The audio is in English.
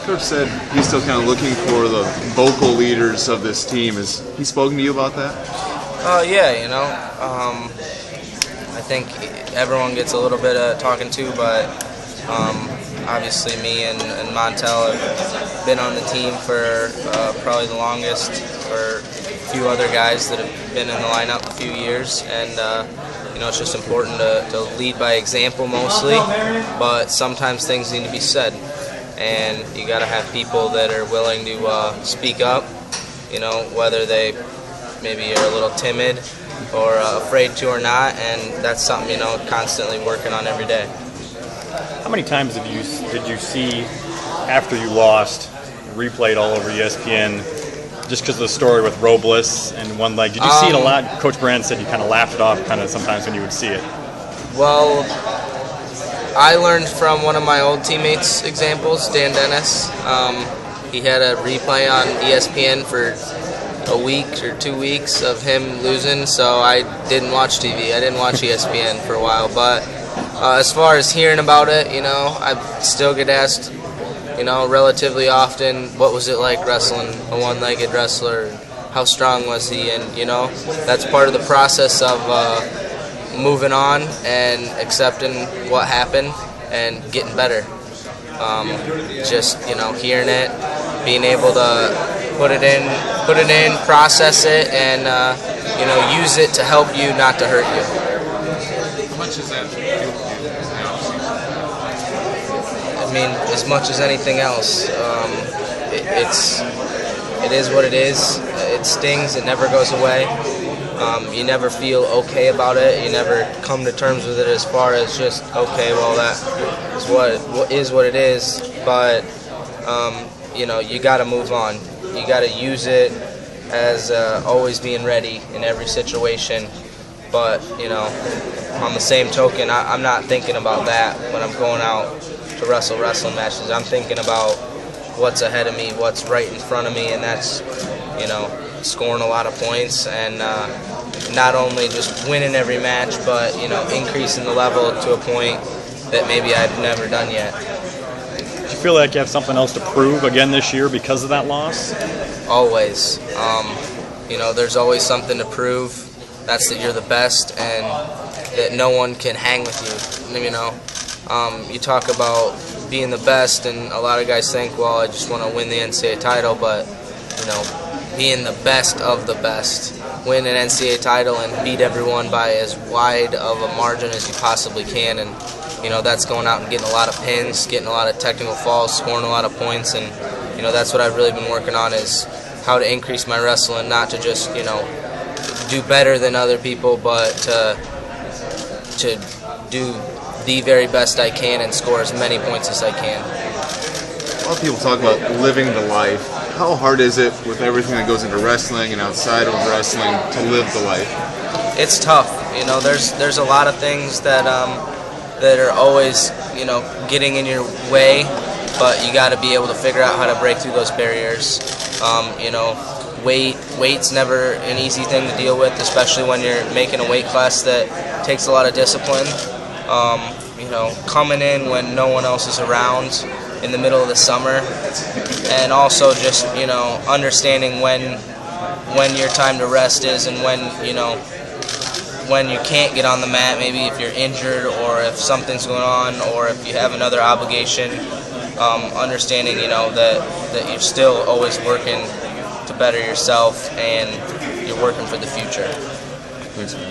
Coach said he's still kind of looking for the vocal leaders of this team. Has he spoken to you about that? Yeah, I think everyone gets a little bit of talking to, but obviously me and Montel have been on the team for probably the longest, or a few other guys that have been in the lineup a few years, and it's just important to lead by example mostly, but sometimes things need to be said, and you got to have people that are willing to speak up, whether they maybe are a little timid or afraid to or not, and that's something, constantly working on every day. How many times did you see after you lost, replayed all over ESPN, just because of the story with Robles and one leg? Did you see it a lot? Coach Brand said you kind of laughed it off kind of sometimes when you would see it. Well, I learned from one of my old teammates' examples, Dan Dennis. He had a replay on ESPN for a week or 2 weeks of him losing, so I didn't watch TV. I didn't watch ESPN for a while, but as far as hearing about it, I still get asked, relatively often, what was it like wrestling a one-legged wrestler? How strong was he? And, that's part of the process of moving on and accepting what happened and getting better. Just, hearing it, being able to put it in, process it, and, use it to help you, not to hurt you. How much is that? I mean, as much as anything else, it is what it is. It stings. It never goes away. You never feel okay about it. You never come to terms with it as far as just, okay, well, that is what it is. But you got to move on. You got to use it as always being ready in every situation. But on the same token, I'm not thinking about that when I'm going out to wrestling matches. I'm thinking about what's ahead of me, what's right in front of me, and that's, scoring a lot of points and not only just winning every match, but, increasing the level to a point that maybe I've never done yet. Do you feel like you have something else to prove again this year because of that loss? Always. There's always something to prove. That's that you're the best and that no one can hang with you. You talk about being the best, and a lot of guys think, well, I just want to win the NCAA title, but, being the best of the best, win an NCAA title and beat everyone by as wide of a margin as you possibly can, and, that's going out and getting a lot of pins, getting a lot of technical falls, scoring a lot of points, and, that's what I've really been working on, is how to increase my wrestling, not to just, do better than other people, but to do the very best I can and score as many points as I can. A lot of people talk about living the life. How hard is it with everything that goes into wrestling and outside of wrestling to live the life? It's tough. There's a lot of things that are always getting in your way, but you got to be able to figure out how to break through those barriers. Weight's never an easy thing to deal with, especially when you're making a weight class that takes a lot of discipline. Coming in when no one else is around in the middle of the summer, and also just understanding when your time to rest is, and when you can't get on the mat, maybe if you're injured or if something's going on or if you have another obligation. Understanding that you're still always working to better yourself and you're working for the future. Thanks.